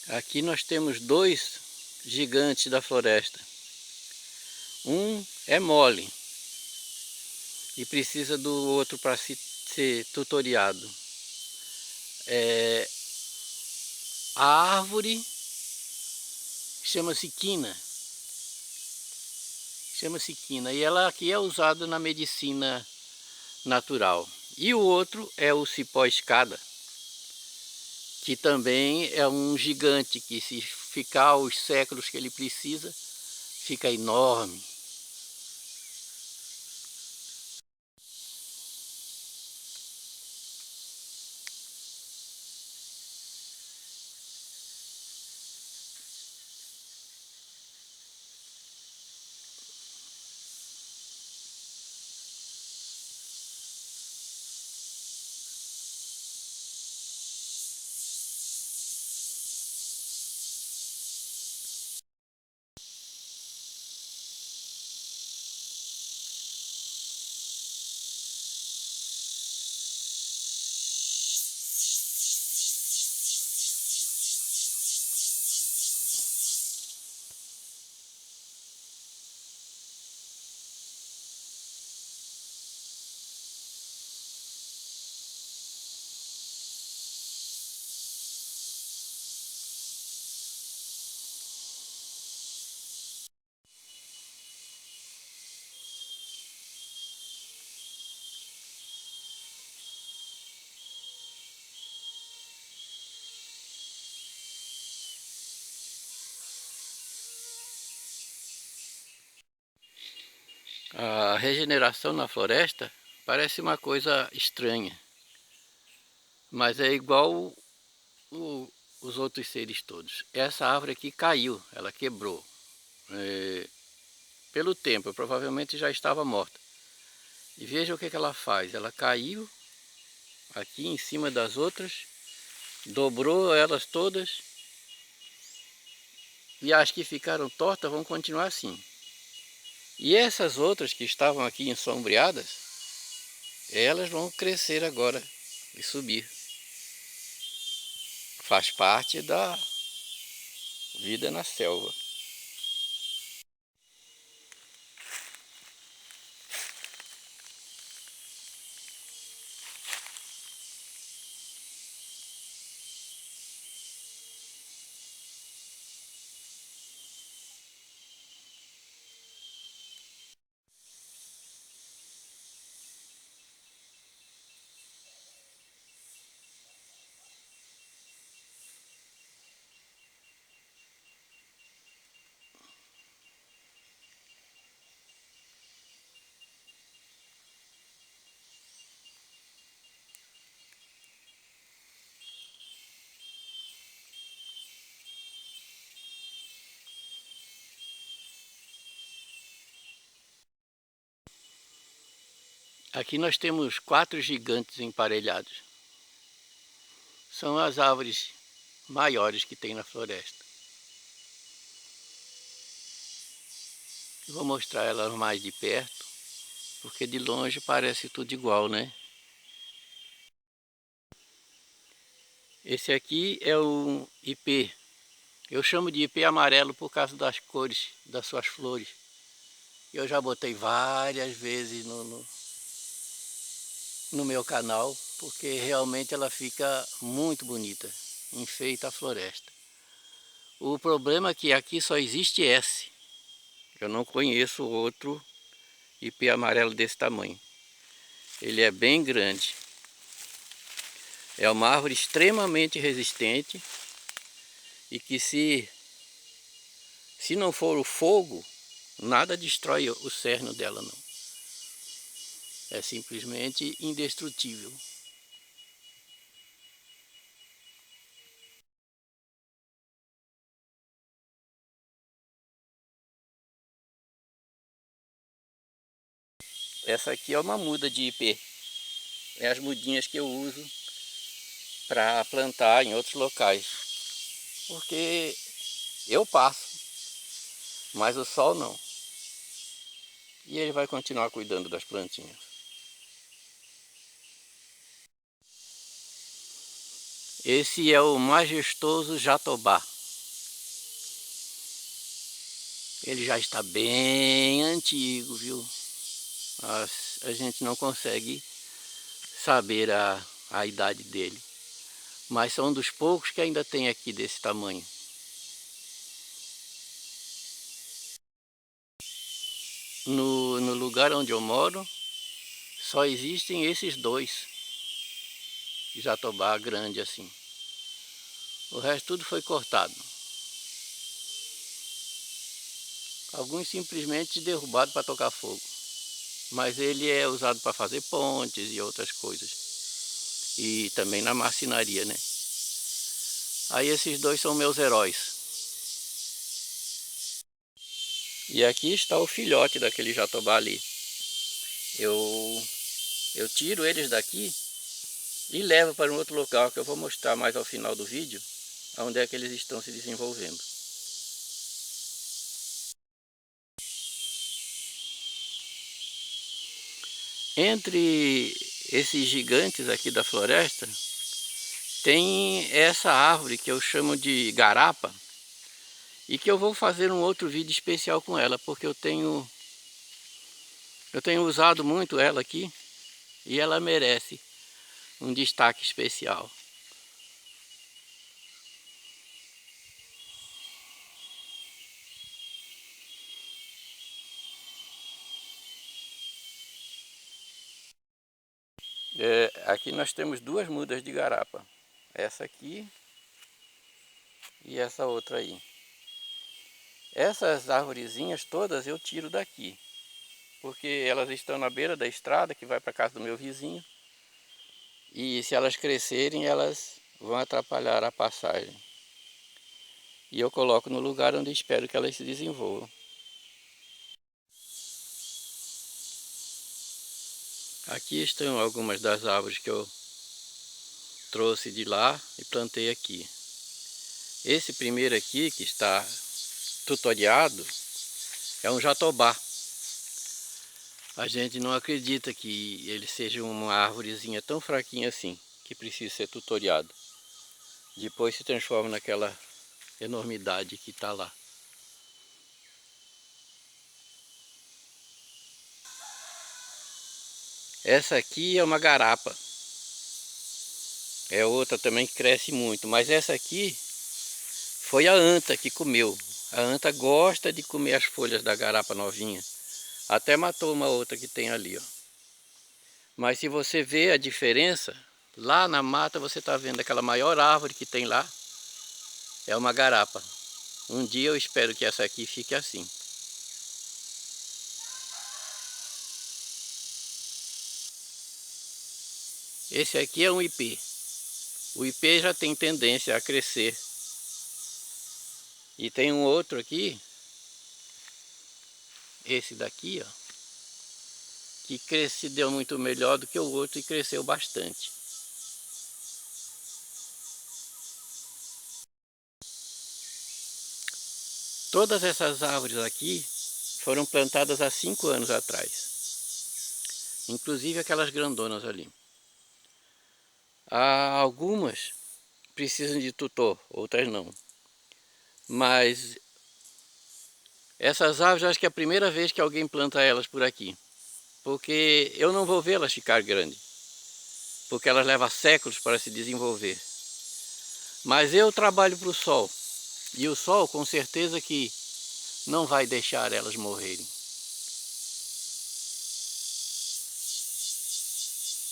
Aqui nós temos dois gigantes da floresta. Um é mole e precisa do outro para ser tutoriado. A árvore chama-se quina. Chama-se quina e ela aqui é usada na medicina natural. E o outro é o cipó-escada, que também é um gigante que, se ficar os séculos que ele precisa, fica enorme. A regeneração na floresta parece uma coisa estranha, mas é igual os outros seres todos. Essa árvore aqui caiu, ela quebrou. Pelo tempo, provavelmente já estava morta. E veja o que ela faz. Ela caiu aqui em cima das outras, dobrou elas todas, e as que ficaram tortas vão continuar assim. E essas outras que estavam aqui ensombreadas, elas vão crescer agora e subir. Faz parte da vida na selva. Aqui nós temos 4 gigantes emparelhados. São as árvores maiores que tem na floresta. Vou mostrar elas mais de perto, porque de longe parece tudo igual, né? Esse aqui é o ipê. Eu chamo de ipê amarelo por causa das cores das suas flores. Eu já botei várias vezes no meu canal, porque realmente ela fica muito bonita, enfeita a floresta. O problema é que aqui só existe esse. Eu não conheço outro ipê amarelo desse tamanho. Ele é bem grande. É uma árvore extremamente resistente e que se não for o fogo, nada destrói o cerne dela, não. É simplesmente indestrutível. Essa aqui é uma muda de ipê. É as mudinhas que eu uso para plantar em outros locais. Porque eu passo, mas o sol não. E ele vai continuar cuidando das plantinhas. Esse é o majestoso jatobá. Ele já está bem antigo, viu? A gente não consegue saber a idade dele. Mas são um dos poucos que ainda tem aqui desse tamanho. No lugar onde eu moro, só existem esses dois jatobá grande assim. O resto tudo foi cortado. Alguns simplesmente derrubados para tocar fogo. Mas ele é usado para fazer pontes e outras coisas. E também na marcenaria, né? Aí esses dois são meus heróis. E aqui está o filhote daquele jatobá ali. Eu tiro eles daqui e levo para um outro local que eu vou mostrar mais ao final do vídeo, onde é que eles estão se desenvolvendo. Entre esses gigantes aqui da floresta, tem essa árvore que eu chamo de garapa, e que eu vou fazer um outro vídeo especial com ela, porque eu tenho usado muito ela aqui, e ela merece um destaque especial. Aqui nós temos duas mudas de garapa, essa aqui e essa outra aí. Essas arvorezinhas todas eu tiro daqui, porque elas estão na beira da estrada que vai para a casa do meu vizinho, e se elas crescerem elas vão atrapalhar a passagem. E eu coloco no lugar onde espero que elas se desenvolvam. Aqui estão algumas das árvores que eu trouxe de lá e plantei aqui. Esse primeiro aqui que está tutoriado é um jatobá. A gente não acredita que ele seja uma árvorezinha tão fraquinha assim, que precisa ser tutoriado. Depois se transforma naquela enormidade que está lá. Essa aqui é uma garapa. É outra também que cresce muito, mas essa aqui foi a anta que comeu. A anta gosta de comer as folhas da garapa novinha. Até matou uma outra que tem ali, ó. Mas se você vê a diferença, lá na mata você está vendo aquela maior árvore que tem lá, é uma garapa. Um dia eu espero que essa aqui fique assim. Esse aqui é um ipê. O ipê já tem tendência a crescer. E tem um outro aqui, esse daqui, ó, que deu muito melhor do que o outro e cresceu bastante. Todas essas árvores aqui foram plantadas há 5 anos atrás. Inclusive aquelas grandonas ali. Há algumas precisam de tutor, outras não. Mas essas árvores acho que é a primeira vez que alguém planta elas por aqui. Porque eu não vou vê-las ficar grandes. Porque elas levam séculos para se desenvolver. Mas eu trabalho para o sol. E o sol com certeza que não vai deixar elas morrerem.